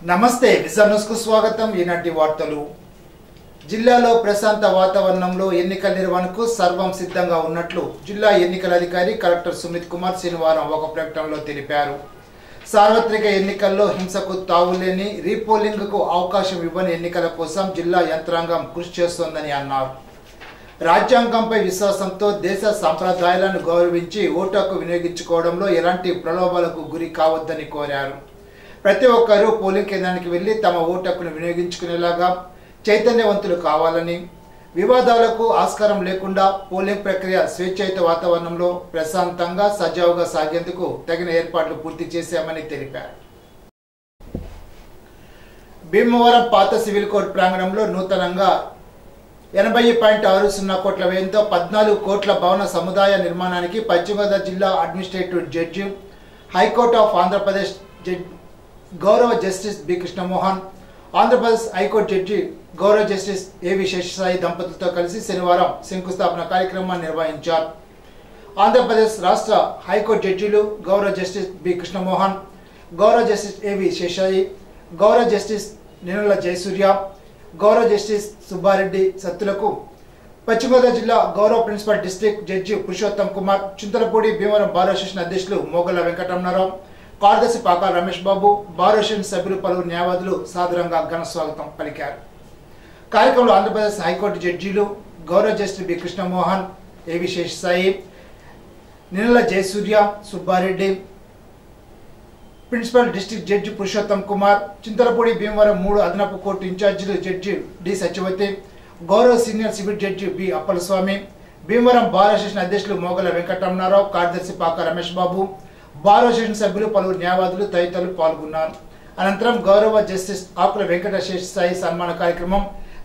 నమస్తే vision news కు స్వాగతం. ఈనాటి వార్తలు. జిల్లాలో ప్రశాంత వాతావరణంలో ఎన్నికల నిర్వహణకు సర్వం సిద్ధంగా ఉన్నట్లు జిల్లా ఎన్నికల అధికారి కలెక్టర్ సుమిత్ కుమార్ శనివారం ఒక ప్రకటనలో తెలిపారు. సార్వత్రిక ఎన్నికల్లో హింసకు తావులేని రీపోలింగ్ కు అవకాశం ఇవ్వని ఎన్నికల కోసం జిల్లా యంత్రాంగం కృషి చేస్తోందని అన్నారు. రాజ్యాంగంపై విశ్వాసంతో దేశ సంప్రదాయాలను గౌరవించి ఓటు హక్కు వినియోగించుకోవడంలో ఎలాంటి ప్రలోభాలకు గురి కావద్దని కోరారు. ప్రతి ఒక్కరూ పోలింగ్ కేంద్రానికి వెళ్లి తమ ఓటు హక్కును వినియోగించుకునేలాగా చైతన్యవంతులు కావాలని, వివాదాలకు ఆస్కారం లేకుండా పోలింగ్ ప్రక్రియ స్వేచ్ఛాయుత వాతావరణంలో ప్రశాంతంగా సజావుగా సాగేందుకు తగిన ఏర్పాట్లు పూర్తి చేశామని తెలిపారు. భీమవరం పాత సివిల్ కోర్టు ప్రాంగణంలో నూతనంగా 80.60 కోట్ల వ్యయంతో 14 కోట్ల భవన సముదాయ నిర్మాణానికి పశ్చిమ గోదావరి జిల్లా administrative judge, high court of Andhra Pradesh గౌరవ justice B Krishnamohan, Andhra Pradesh high court judge గౌరవ జస్టిస్ ఏవి శేషసాయి దంపతులతో కలిసి శనివారం శంకుస్థాపన కార్యక్రమాన్ని నిర్వహించారు. ఆంధ్రప్రదేశ్ రాష్ట్ర హైకోర్టు జడ్జిలు గౌరవ జస్టిస్ బి కృష్ణమోహన్, గౌరవ జస్టిస్ ఏవి శేషసాయి, గౌరవ జస్టిస్ నినుల జయసూర్య, గౌరవ జస్టిస్ సుబ్బారెడ్డి సత్తులకు పశ్చిమ గోదావరి జిల్లా గౌరవ principal district judge Purushottam Kumar, Chintalapudi Bhimavaram bar association అధ్యక్షులు మోగల వెంకటరమణారావు, కార్యదర్శి పాకాల రమేష్ బాబు, బార్ అసోసియేషన్ సభ్యులు పలువురు న్యాయవాదులు సాదరంగా ఘన స్వాగతం పలికారు. కార్యక్రమంలో ఆంధ్రప్రదేశ్ హైకోర్టు జడ్జీలు గౌరవ justice B Krishnamohan, AV Seshasai, Ninula Jayasurya, Subbareddy, principal district judge Purushottam Kumar, Chintalapudi Bhimavaram 3 అదనపు కోర్టు ఇన్ఛార్జీలు జడ్జి డి సత్యవతి, గౌరవ senior civil judge B Appalaswamy, Bhimavaram bar association అధ్యక్షులు మోగల వెంకటరమణారావు, కార్యదర్శి పాక రమేష్ బాబు, బార్ అసోసియేషన్ సభ్యులు పలువురు న్యాయవాదులు తదితరులు పాల్గొన్నారు. అనంతరం గౌరవ జస్టిస్ ఆకుల వెంకట శేషసాయి సన్మాన కార్యక్రమం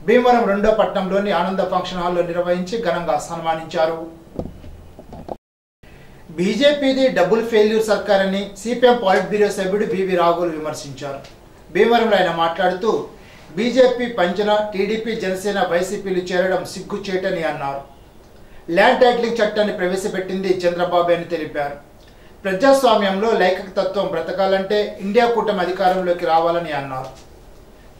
భీమవరం 2వ పట్టణంలోని ఆనంద ఫంక్షన్ హాల్లో నిర్వహించి ఘనంగా సన్మానించారు. బీజేపీది డబుల్ ఫెయిల్యూర్ సర్కార్ అని సిపిఎం పాలిట్ బ్యూరో సభ్యుడు బివి రాఘవులు విమర్శించారు. భీమవరంలో ఆయన మాట్లాడుతూ బీజేపీ పంచన టీడీపీ, జనసేన, వైసీపీలు చేరడం సిగ్గుచేటని అన్నారు. ల్యాండ్ టైటిలింగ్ చట్టాన్ని ప్రవేశపెట్టింది చంద్రబాబు అని తెలిపారు. ప్రజాస్వామ్యంలో లైంగికతత్వం బ్రతకాలంటే ఇండియా కూటమి అధికారంలోకి రావాలని అన్నారు.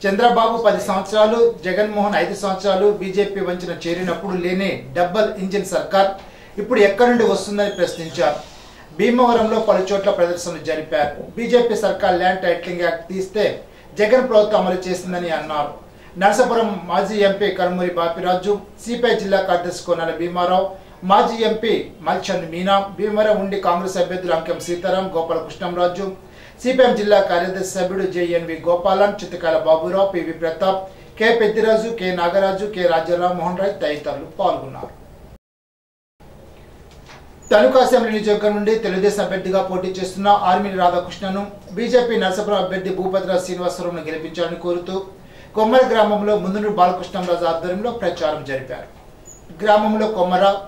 చంద్రబాబు 10 సంవత్సరాలు, జగన్మోహన్ 5 సంవత్సరాలు బీజేపీ వంచిన చేరినప్పుడు లేని డబుల్ ఇంజిన్ సర్కార్ ఇప్పుడు ఎక్కడి నుండి వస్తుందని ప్రశ్నించారు. భీమవరంలో పలు చోట్ల ప్రదర్శనలు జరిపారు. బీజేపీ సర్కార్ ల్యాండ్ టైటిలింగ్ యాక్ట్ తీస్తే జగన్ ప్రభుత్వం అమలు చేసిందని అన్నారు. నరసాపురం మాజీ ఎంపీ కనుమూరి బాపిరాజు, సిపిఐ జిల్లా కార్యదర్శి కోనాల భీమారావు, మాజీ ఎంపీ మల్చంద్ మీనా, భీమవరం ఉండి కాంగ్రెస్ అభ్యర్థులు అంకెం సీతారాం, గోపాల కృష్ణంరాజు, సిపిఎం జిల్లా కార్యదర్శి సభ్యుడు JNV Gopalan, Chittakala Baburao, PV Pratap, K Peddiraju, K Nagaraju, K Rajarammohan Roy తదితరులు పాల్గొన్నారు. తణుకు అసెంబ్లీ నియోజకవర్గం నుండి తెలుగుదేశం అభ్యర్థిగా పోటీ చేస్తున్న ఆర్మిని రాధాకృష్ణను బీజేపీ నరసాపురం అభ్యర్థి భూపతిరాజు శ్రీనివాసరావును గెలిపించాలని కోరుతూ కొమ్మర గ్రామంలో ముందు బాలకృష్ణరాజు ఆధ్వర్యంలో ప్రచారం జరిపారు. గ్రామంలో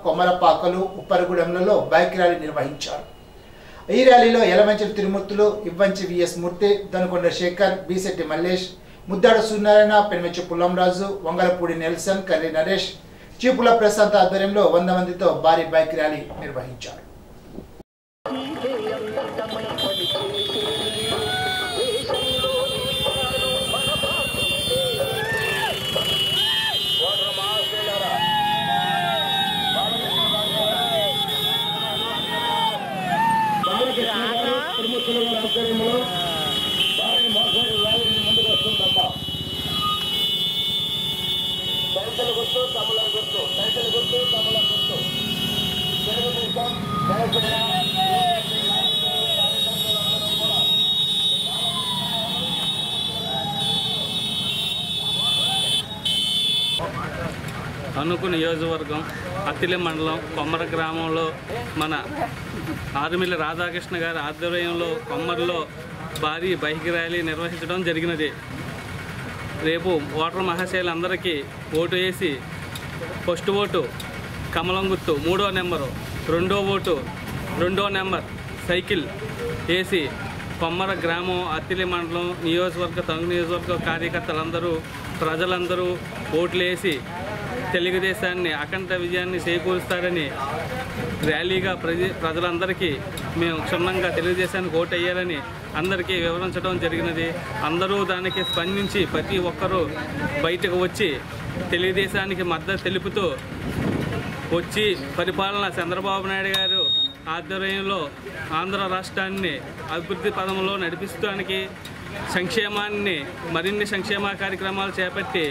కొమ్మరపాకలు, ఉప్పరగూడెంలలో బైక్ ర్యాలీ నిర్వహించారు. ఈ ర్యాలీలో యలమంచిలి తిరుమూర్తులు, ఇవ్వంచి విఎస్ మూర్తి, దనుకొండ శేఖర్, బిశెట్టి మల్లేష్, ముద్దాడ సూర్యనారాయణ, పెనుమెచ్చి పుల్లంరాజు, వంగలపూడి నెల్సన్, కర్రి నరేష్, చీపుల ప్రశాంత్ ఆధ్వర్యంలో 100 మందితో భారీ బైక్ ర్యాలీ నిర్వహించారు. తణుకు నియోజకవర్గం అత్తిలి మండలం కొమ్మర గ్రామంలో మన ఆర్మిల రాధాకృష్ణ గారి ఆధ్వర్యంలో కొమ్మర్లో భారీ బైక్ ర్యాలీ నిర్వహించడం జరిగినది. రేపు ఓటర్ మహాశయులందరికీ ఓటు వేసి ఫస్ట్ ఓటు కమలం గుర్తు 3వ నెంబరు, 2వ ఓటు 2వ నెంబర్ సైకిల్ వేసి కొమ్మర గ్రామం అత్తిలి మండలం నియోజకవర్గ తణుకు నియోజకవర్గ కార్యకర్తలందరూ ప్రజలందరూ ఓట్లు వేసి తెలుగుదేశాన్ని అఖండ విజయాన్ని చేకూరుస్తారని ర్యాలీగా ప్రజలందరికీ మేము క్షుణ్ణంగా తెలుగుదేశానికి ఓటు వేయాలని అందరికీ వివరించడం జరిగినది. అందరూ దానికి స్పందించి ప్రతి ఒక్కరూ బయటకు వచ్చి తెలుగుదేశానికి మద్దతు తెలుపుతూ వచ్చి పరిపాలన చంద్రబాబు నాయుడు గారు ఆధ్వర్యంలో ఆంధ్ర రాష్ట్రాన్ని అభివృద్ధి పదంలో నడిపిస్తానికి సంక్షేమాన్ని మరిన్ని సంక్షేమ కార్యక్రమాలు చేపట్టి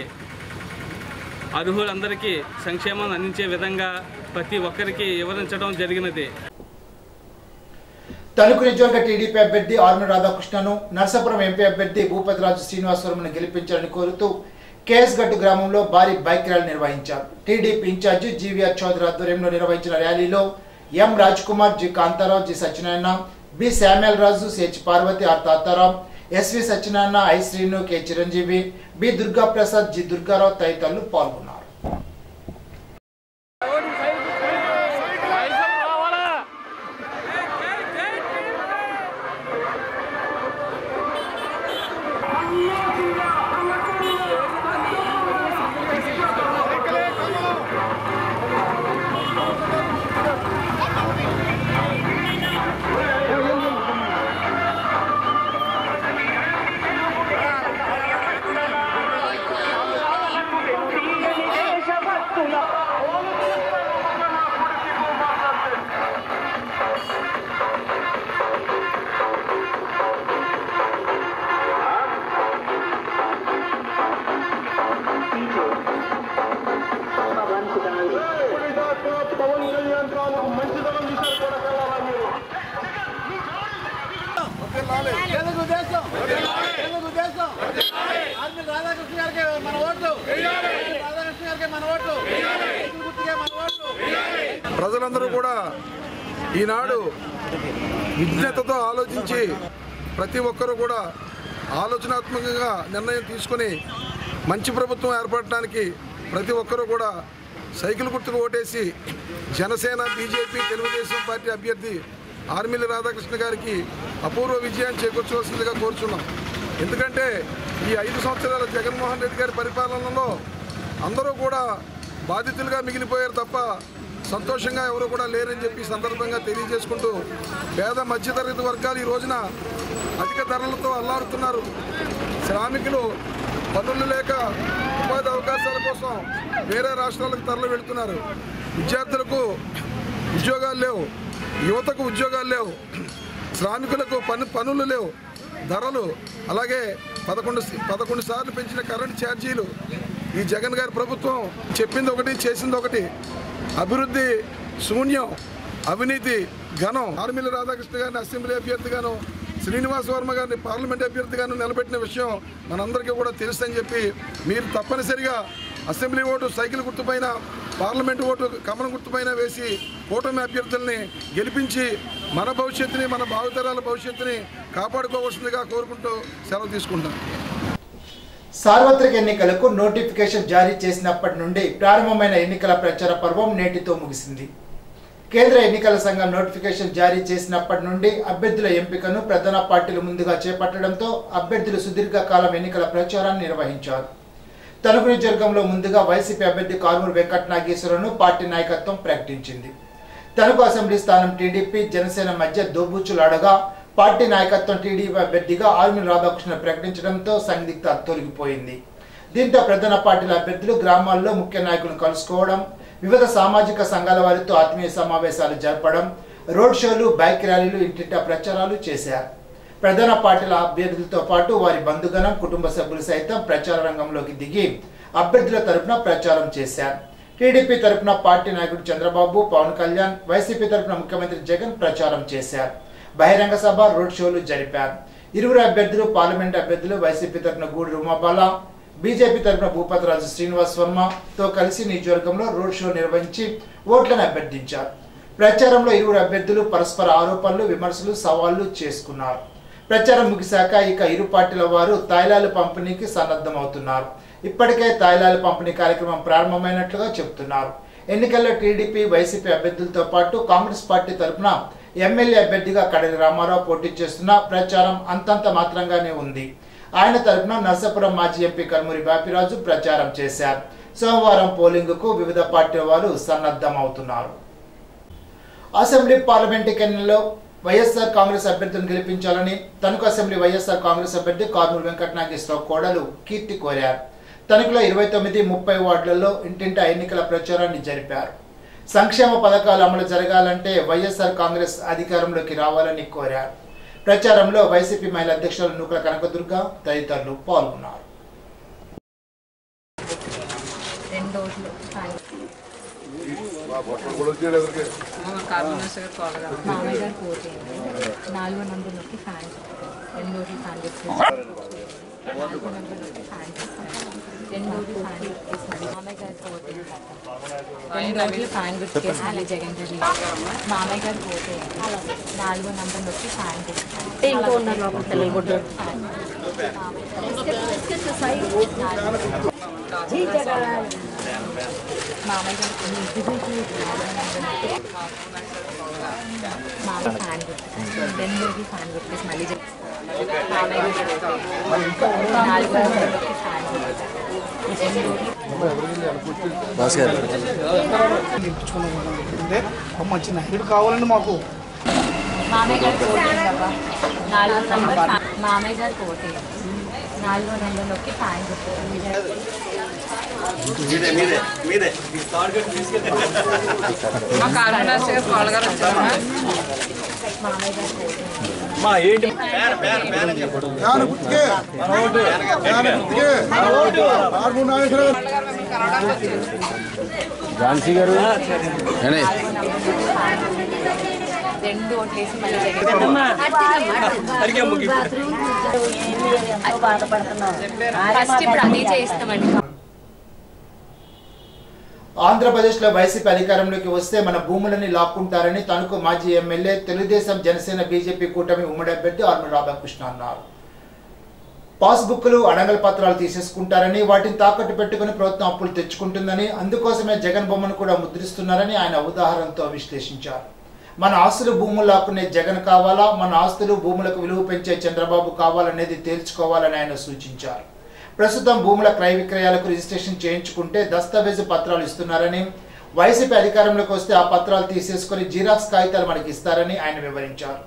అర్హులందరికీ సంక్షేమాన్ని అందించే విధంగా ప్రతి ఒక్కరికి వివరించడం జరిగినది. తణుకు నియోజకవర్గ టీడీపీ అభ్యర్థి ఆర్మీ రాధాకృష్ణను నర్సాపురం ఎంపీ అభ్యర్థి భూపతిరాజు శ్రీనివాసవరంను గెలిపించాలని కోరుతూ కేఎస్గట్టు గ్రామంలో భారీ బైక్ ర్యాలీ నిర్వహించారు. టీడీపీ ఇన్ఛార్జి జీవీఆర్ చౌదరి ఆధ్వర్యంలో నిర్వహించిన ర్యాలీలో M Raj Kumar, G Kantharao, G Satyanarayana, B Samuel Raju, CH Parvathi, R Tataram, SV Satyanarayana, I Srinu, K Chiranjeevi, B Durgaprasad, G Durgarao తదితరులు పాల్గొన్నారు. ప్రజలందరూ కూడా ఈనాడు విజ్ఞతతో ఆలోచించి ప్రతి ఒక్కరూ కూడా ఆలోచనాత్మకంగా నిర్ణయం తీసుకుని మంచి ప్రభుత్వం ఏర్పడటానికి ప్రతి ఒక్కరూ కూడా సైకిల్ గుర్తుకు ఓటేసి జనసేన, బీజేపీ, తెలుగుదేశం పార్టీ అభ్యర్థి ఆర్మిల్లి రాధాకృష్ణ గారికి అపూర్వ విజయాన్ని చేకూర్చవలసిందిగా కోరుచున్నాం. ఎందుకంటే ఈ 5 సంవత్సరాల జగన్మోహన్ రెడ్డి గారి పరిపాలనలో అందరూ కూడా బాధితులుగా మిగిలిపోయారు తప్ప సంతోషంగా ఎవరు కూడా లేరని చెప్పి సందర్భంగా తెలియజేసుకుంటూ పేద మధ్యతరగతి వర్గాలు ఈ రోజున అధిక ధరలతో అల్లాడుతున్నారు. శ్రామికులు పనులు లేక ఉపాధి అవకాశాల కోసం వేరే రాష్ట్రాలకు తరలి వెళుతున్నారు. విద్యార్థులకు ఉద్యోగాలు లేవు, యువతకు ఉద్యోగాలు లేవు, శ్రామికులకు పనులు లేవు, ధరలు అలాగే 11 సార్లు పెంచిన కరెంట్ ఛార్జీలు. ఈ జగన్ గారి ప్రభుత్వం చెప్పింది ఒకటి, చేసింది ఒకటి. అభివృద్ధి శూన్యం, అవినీతి ఘనం. ఆర్మిల్లి రాధాకృష్ణ గారిని అసెంబ్లీ అభ్యర్థిగాను, శ్రీనివాస్ వర్మ గారిని పార్లమెంట్ అభ్యర్థిగాను నిలబెట్టిన విషయం మనందరికీ కూడా తెలుసని చెప్పి మీరు తప్పనిసరిగా అసెంబ్లీ ఓటు సైకిల్ గుర్తుపైన, పార్లమెంట్ ఓటు కమలం గుర్తుపైన వేసి కూటమి అభ్యర్థుల్ని గెలిపించి మన భవిష్యత్తుని, మన భావితరాల భవిష్యత్తుని కాపాడుకోవాల్సిందిగా కోరుకుంటూ సెలవు తీసుకుంటాం. సార్వత్రిక ఎన్నికలకు నోటిఫికేషన్ జారీ చేసినప్పటి నుండి ప్రారంభమైన ఎన్నికల ప్రచార పర్వం నేటితో ముగిసింది. కేంద్ర ఎన్నికల సంఘం నోటిఫికేషన్ జారీ చేసినప్పటి నుండి అభ్యర్థుల ఎంపికను ప్రధాన పార్టీలు ముందుగా చేపట్టడంతో అభ్యర్థులు సుదీర్ఘకాలం ఎన్నికల ప్రచారాన్ని నిర్వహించారు. తణుకు నియోజకవర్గంలో ముందుగా వైసీపీ అభ్యర్థి కారుమూరి వెంకట నాగేశ్వరరావును పార్టీ నాయకత్వం ప్రకటించింది. తణుకు అసెంబ్లీ స్థానం టీడీపీ, జనసేన మధ్య దోబూచులాడగా పార్టీ నాయకత్వం టీడీపీ అభ్యర్థిగా ఆర్మిల్లి రాధాకృష్ణ ప్రకటించడంతో సందిగ్ధత తొలగిపోయింది. దీంతో ప్రధాన పార్టీల అభ్యర్థులు గ్రామాల్లో ముఖ్య నాయకులను కలుసుకోవడం, వివిధ సామాజిక సంఘాల వారితో ఆత్మీయ సమావేశాలు జరపడం, రోడ్ షోలు, బైక్ ర్యాలీలు, ఇంటింటా ప్రచారాలు చేశారు. ప్రధాన పార్టీల అభ్యర్థులతో పాటు వారి బంధుగణం, కుటుంబ సభ్యులు సైతం ప్రచార రంగంలోకి దిగి అభ్యర్థుల తరపున ప్రచారం చేశారు. టీడీపీ తరపున పార్టీ నాయకుడు చంద్రబాబు, పవన్ కళ్యాణ్, వైసీపీ తరపున ముఖ్యమంత్రి జగన్ ప్రచారం చేశారు. బహిరంగ సభ, రోడ్ షోలు జరిపారు. ఇరువురు అభ్యర్థులు పార్లమెంట్ అభ్యర్థులు వైసీపీ తరపున గూడి ఉమాబాల, బీజేపీ తరపున భూపతిరాజు శ్రీనివాస్ వర్మతో కలిసి నియోజకవర్గంలో రోడ్ షో నిర్వహించి ఓట్లను అభ్యర్థించారు. ప్రచారంలో ఇరువురు అభ్యర్థులు పరస్పర ఆరోపణలు, విమర్శలు, సవాళ్లు చేసుకున్నారు. ప్రచారం ముగిశాక ఇక ఇరు పార్టీల వారు తాయిలాలు పంపిణీకి సన్నద్ధమవుతున్నారు. ఇప్పటికే తాయిలాలు పంపిణీ కార్యక్రమం ప్రారంభమైనట్లుగా చెబుతున్నారు. ఎన్నికల్లో టీడీపీ, వైసీపీ అభ్యర్థులతో పాటు కాంగ్రెస్ పార్టీ తరపున ఎమ్మెల్యే అభ్యర్థిగా కడలి రామారావు పోటీ చేస్తున్న ప్రచారం అంతంత మాత్రంగానే ఉంది. ఆయన తరపున నర్సాపురం మాజీ ఎంపీ కర్మూరి బాపిరాజు ప్రచారం చేశారు. సోమవారం పోలింగ్కు వివిధ పార్టీల వారు సన్నద్ధమవుతున్నారు. అసెంబ్లీ పార్లమెంటు ఎన్నికల్లో వైఎస్ఆర్ కాంగ్రెస్ అభ్యర్థులను గెలిపించాలని తణుకు అసెంబ్లీ వైఎస్ఆర్ కాంగ్రెస్ అభ్యర్థి కార్నూలు వెంకట నాగేశ్వరరావు కోడలు కీర్తి కోరారు. తణుకులో 29, 30 వార్డులలో ఇంటింటా ఎన్నికల ప్రచారాన్ని జరిపారు. సంక్షేమ పథకాలు అమలు జరగాలంటే వైఎస్ఆర్ కాంగ్రెస్ అధికారంలోకి రావాలని కోరారు. ప్రచారంలో వైసీపీ మహిళా అధ్యక్షులు నూకల కనకదుర్గ తదితరులు పాల్గొన్నారు. ఫ్యాన్ గుర్తుకేసి జగన్ రెడ్డి మామయ్య గారు పోతే 4వ నంబర్ నొక్కి ఫ్యాన్ గుర్తు మామయ్య గారు ఫ్యాన్ గుర్తు రెండోది ఫ్యాన్ గుర్తేసి మళ్ళీ మామయ్య గారు 4వ నంబర్ నొక్కి ఫ్యాన్ గుర్తు మంచి నాయుడు కావాలండి మాకు. మామయ్య గారు పోటీ 4వ నంబర్ మామయ్య గారు పోటీ 4వ నంబర్లోకి ఫ్యాన్ గుర్తు మామయ్య గారు పోటీ ఝాన్సీ గారు 2 ఓట్లేసి మళ్ళీ ఫస్ట్ ఇప్పుడు అదే చేస్తామండి. ఆంధ్రప్రదేశ్లో వైసీపీ అధికారంలోకి వస్తే మన భూములని లాక్కుంటారని తణుకు మాజీ ఎమ్మెల్యే తెలుగుదేశం జనసేన బీజేపీ కూటమి ఉమ్మడి అభ్యర్థి ఆర్మీ రాధాకృష్ణ అన్నారు. పాస్బుక్లు అడంగల్ పత్రాలు తీసేసుకుంటారని వాటిని తాకట్టు పెట్టుకుని ప్రభుత్వం అప్పులు తెచ్చుకుంటుందని అందుకోసమే జగన్ బొమ్మను కూడా ముద్రిస్తున్నారని ఆయన ఉదాహరణతో విశ్లేషించారు. మన ఆస్తులు భూములు లాక్కునే జగన్ కావాలా, మన ఆస్తులు భూములకు విలువ పెంచే చంద్రబాబు కావాలనేది తేల్చుకోవాలని ఆయన సూచించారు. ప్రస్తుతం భూముల క్రయ విక్రయాలకు రిజిస్ట్రేషన్ చేయించుకుంటే దస్తావేజు పత్రాలు ఇస్తున్నారని, వైసీపీ అధికారంలోకి వస్తే ఆ పత్రాలు తీసేసుకుని జిరాక్స్ కాగితాలు మనకి ఇస్తారని ఆయన వివరించారు.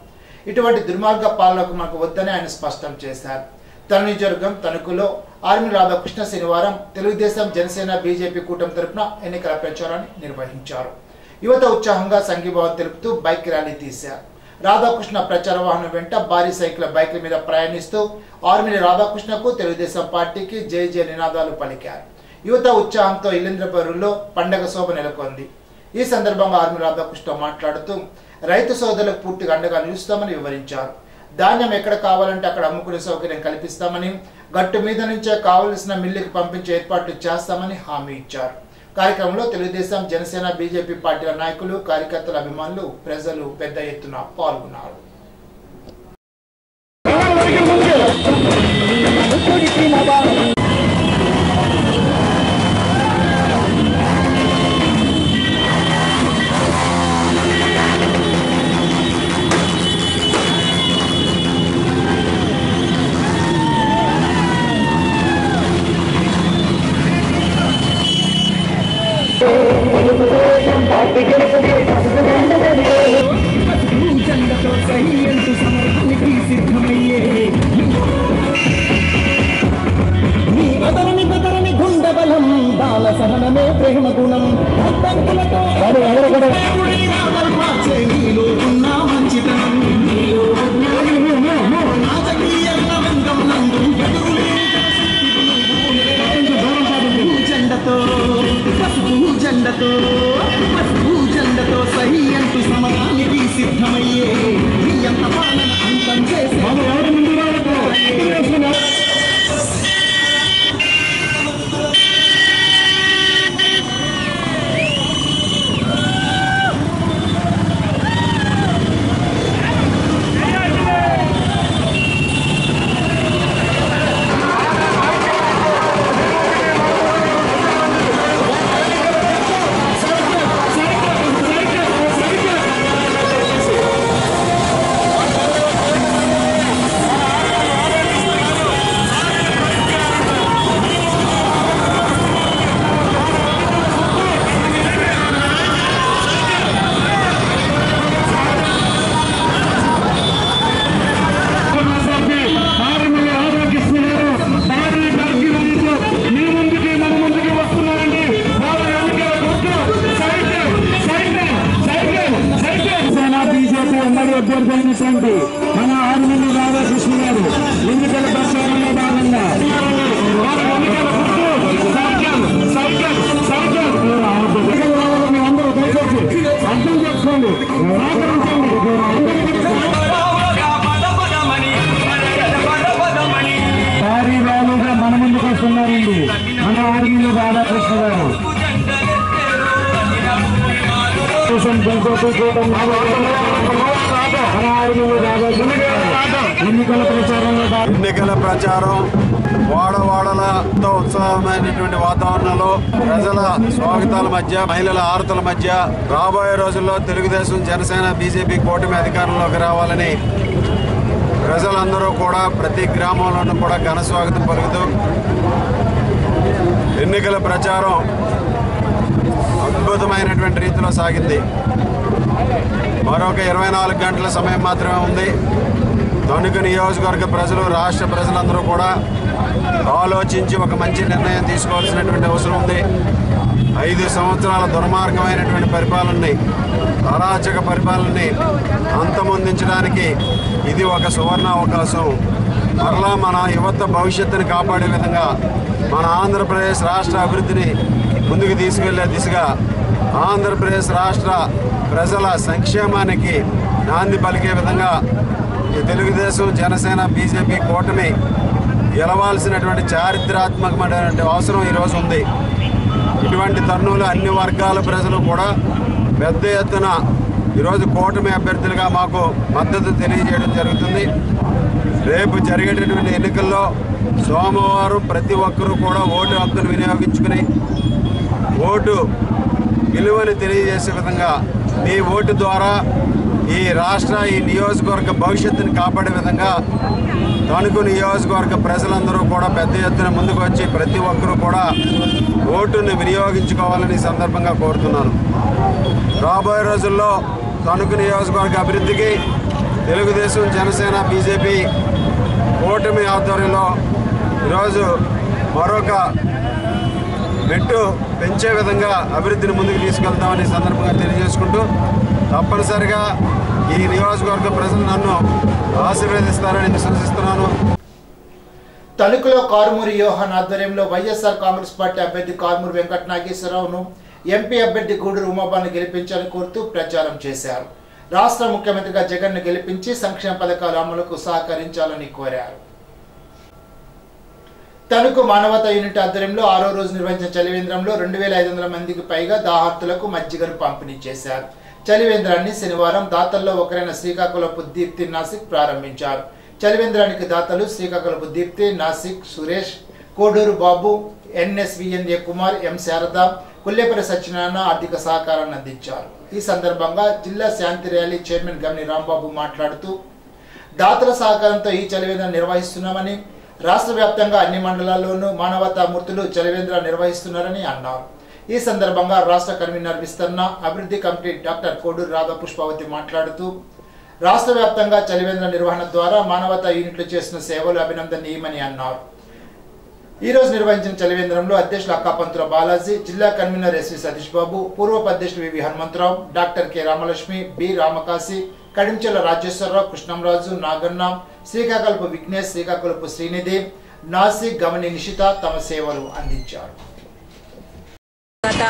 ఇటువంటి దుర్మార్గ పాలనకు మనకు వద్దని ఆయన స్పష్టం చేశారు. తన నియోజకవర్గం తణుకులో ఆర్మీ రాధాకృష్ణ శనివారం తెలుగుదేశం జనసేన బీజేపీ కూటమి తరపున ఎన్నికల ప్రచారాన్ని నిర్వహించారు. యువత ఉత్సాహంగా సంఘీభావం తెలుపుతూ బైక్ ర్యాలీ తీశారు. రాధాకృష్ణ ప్రచార వాహనం వెంట భారీ సైకిల్ బైక్ల మీద ప్రయాణిస్తూ ఆర్మీ రాధాకృష్ణకు తెలుగుదేశం పార్టీకి జై జై నినాదాలు పలికారు. యువత ఉత్సాహంతో ఇల్లేంద్రపురంలో పండగ శోభ నెలకొంది. ఈ సందర్భంగా ఆర్మీ రాధాకృష్ణ మాట్లాడుతూ రైతు సోదరులకు పూర్తిగా అండగా నిలుస్తామని వివరించారు. ధాన్యం ఎక్కడ కావాలంటే అక్కడ అమ్ముకునే సౌకర్యం కల్పిస్తామని, గట్టు మీద నుంచే కావలసిన మిల్లుకి పంపించే ఏర్పాట్లు చేస్తామని హామీ ఇచ్చారు. కార్యక్రమంలో తెలుగుదేశం జనసేన బీజేపీ పార్టీల నాయకులు, కార్యకర్తల అభిమానులు, ప్రజలు పెద్ద ఎత్తున పాల్గొన్నారు. సహనమే ప్రేమ గుణం జెండతో ఆర్మీలో రాధాకృష్ణ గారు ఎన్నికల ప్రచారం వాడవాడలతో ఉత్సాహమైనటువంటి వాతావరణంలో ప్రజల స్వాగతాల మధ్య మహిళల ఆరతుల మధ్య రాబోయే రోజుల్లో తెలుగుదేశం జనసేన బీజేపీ కూటమి అధికారంలోకి రావాలని ప్రజలందరూ కూడా ప్రతి గ్రామంలోనూ కూడా ఘన స్వాగతం పలుకుతూ ఎన్నికల ప్రచారం అద్భుతమైనటువంటి రీతిలో సాగింది. మరొక 24 గంటల సమయం మాత్రమే ఉంది. తణుకు నియోజకవర్గ ప్రజలు, రాష్ట్ర ప్రజలందరూ కూడా ఆలోచించి ఒక మంచి నిర్ణయం తీసుకోవాల్సినటువంటి అవసరం ఉంది. 5 సంవత్సరాల దుర్మార్గమైనటువంటి పరిపాలనని, అరాచక పరిపాలనని అంతమొందించడానికి ఇది ఒక సువర్ణ అవకాశం. మరలా మన యువత భవిష్యత్తుని కాపాడే విధంగా, మన ఆంధ్రప్రదేశ్ రాష్ట్ర అభివృద్ధిని ముందుకు తీసుకెళ్లే దిశగా, ఆంధ్రప్రదేశ్ రాష్ట్ర ప్రజల సంక్షేమానికి నాంది పలికే విధంగా ఈ తెలుగుదేశం జనసేన బీజేపీ కూటమి గెలవాల్సినటువంటి చారిత్రాత్మకమైనటువంటి అవసరం ఈరోజు ఉంది. ఇటువంటి తరుణంలో అన్ని వర్గాల ప్రజలు కూడా పెద్ద ఎత్తున ఈరోజు కూటమి అభ్యర్థులుగా మాకు మద్దతు తెలియజేయడం జరుగుతుంది. రేపు జరిగేటటువంటి ఎన్నికల్లో సోమవారం ప్రతి ఒక్కరూ కూడా ఓటు హక్కును వినియోగించుకుని ఓటు విలువని తెలియజేసే విధంగా, మీ ఓటు ద్వారా ఈ రాష్ట్ర, ఈ నియోజకవర్గ భవిష్యత్తుని కాపాడే విధంగా తణుకు నియోజకవర్గ ప్రజలందరూ కూడా పెద్ద ఎత్తున ముందుకు వచ్చి ప్రతి ఒక్కరూ కూడా ఓటుని వినియోగించుకోవాలని సందర్భంగా కోరుతున్నాను. రాబోయే రోజుల్లో తణుకు నియోజకవర్గ అభివృద్ధికి తెలుగుదేశం జనసేన బీజేపీ కూటమి ఆధ్వర్యంలో ఈరోజు మరొక మెట్టు పెంచే విధంగా అభివృద్ధిని ముందుకు తీసుకెళ్తామని సందర్భంగా తెలియజేసుకుంటూ, తప్పనిసరిగా ఈ నియోజకవర్గ ప్రజలు నన్ను ఆశీర్వదిస్తారని విశ్వసిస్తున్నాను. తణుకులో కారుమూరి యోహాన్ ఆధ్వర్యంలో వైఎస్ఆర్ కాంగ్రెస్ పార్టీ అభ్యర్థి కారుమూరి వెంకట నాగేశ్వరరావును ఎంపీ అభ్యర్థి గూడూరు ఉమాబాను గెలిపించాలని కోరుతూ ప్రచారం చేశారు. రాష్ట్ర ముఖ్యమంత్రిగా జగన్ను గెలిపించి సంక్షేమ పథకాల అమలుకు సహకరించాలని కోరారు. తణుకు మానవతా యూనిట్ ఆధ్వర్యంలో 6వ రోజు నిర్వహించిన చలివేంద్రంలో 2500 మందికి పైగా దాహార్తులకు మజ్జిగను పంపిణీ చేశారు. చలివేంద్రాన్ని శనివారం దాతల్లో ఒకరైన శ్రీకాకుళపు దీప్తి నాసిక్ ప్రారంభించారు. చలివేంద్రానికి దాతలు శ్రీకాకుళపు దీప్తి నాసిక్, సురేష్, కోడూరు బాబు, ఎన్ఎస్విఎన్ఏ కుమార్, ఎం శారద, కొల్లేపల్లి సత్యనారాయణ ఆర్థిక సహకారాన్ని అందించారు. ఈ సందర్భంగా జిల్లా శాంతి ర్యాలీ చైర్మన్ గమ్ని రాంబాబు మాట్లాడుతూ, దాతల సహకారంతో ఈ చలివేంద్రం నిర్వహిస్తున్నామని, రాష్ట్ర వ్యాప్తంగా అన్ని మండలాల్లోనూ మానవతా మూర్తులు చలివేంద్ర నిర్వహిస్తున్నారని అన్నారు. ఈ సందర్భంగా రాష్ట్ర కన్వీనర్ విస్తరణ అభివృద్ధి కమిటీ డాక్టర్ కోడూరు రాధా పుష్పావతి మాట్లాడుతూ, రాష్ట్ర వ్యాప్తంగా చలివేంద్ర నిర్వహణ ద్వారా మానవతా యూనిట్లు చేసిన సేవలు అభినందనీయమని అన్నారు. ఈ రోజు నిర్వహించిన చలివేంద్రంలో అధ్యక్షులు అక్కాపంతుల బాలాజీ, జిల్లా కన్వీనర్ ఎస్వి సతీష్ బాబు, పూర్వపు అధ్యక్షులు VV Hanumantharao, doctor K Ramalakshmi, B Ramakasi, Kadinchela Rajeswararao, Krishnamraju, Naganna, Srikakulapu Vignesh, Srikakulapu Srinidhi, Nasik, Gamani Nishitha తమ సేవలు అందించారు. గత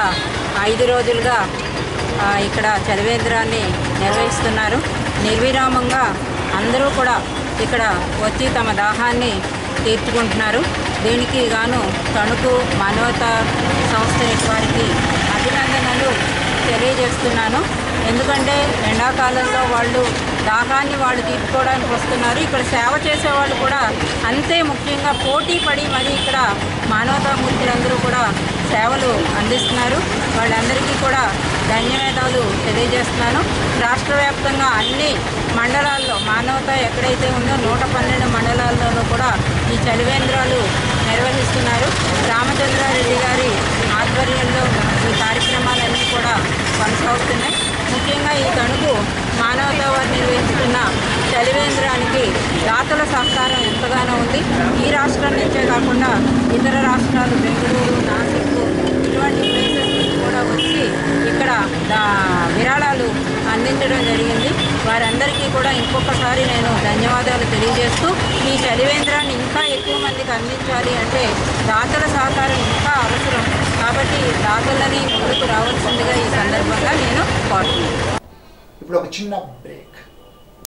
5 రోజులుగా ఇక్కడ చలివేంద్రాన్ని నిర్వహిస్తున్నారు. నిర్విరామంగా అందరూ కూడా ఇక్కడ వచ్చి తమ దాహాన్ని తీర్చుకుంటున్నారు. దీనికి గాను తణుకు మానవతా సంస్థ వారికి అభినందనలు తెలియజేస్తున్నాను. ఎందుకంటే ఎండాకాలంలో వాళ్ళు దాహాన్ని వాళ్ళు తీర్చుకోవడానికి వస్తున్నారు. ఇక్కడ సేవ చేసేవాళ్ళు కూడా అంతే ముఖ్యంగా పోటీ పడి మరి ఇక్కడ మానవతామూర్తులందరూ కూడా సేవలు అందిస్తున్నారు. వాళ్ళందరికీ కూడా ధన్యవాదాలు తెలియజేస్తున్నాను. రాష్ట్ర వ్యాప్తంగా అన్ని మండలాల్లో మానవత ఎక్కడైతే ఉందో 112 మండలాల్లోనూ కూడా ఈ చలివేంద్రాలు నిర్వహిస్తున్నారు. రామచంద్రారెడ్డి గారి ఆధ్వర్యంలో ఈ కార్యక్రమాలన్నీ కూడా కొనసాగుతున్నాయి. ముఖ్యంగా ఈ తణుకు మానవతా వారు నిర్వహిస్తున్న చలివేంద్రానికి దాతల సహకారం ఎంతగానో ఉంది. ఈ రాష్ట్రం నుంచే కాకుండా ఇతర రాష్ట్రాలు, బెంగళూరు, నాసిక్ ఇటువంటి ప్లేసెస్ నుంచి కూడా వచ్చి ఇక్కడ విరాళాలు అందించడం జరిగింది. వారందరికీ కూడా ఇంకొకసారి నేను ధన్యవాదాలు తెలియజేస్తూ, ఈ చలివేంద్రాన్ని ఇంకా ఎక్కువ మందికి అందించాలి అంటే దాతల సహకారం ఇంకా అవసరం. కాబట్టి దాతలని ముందుకు రావాల్సిందిగా ఈ సందర్భంగా నేను కోరుతున్నాను. ఇప్పుడు ఒక చిన్న బ్రేక్.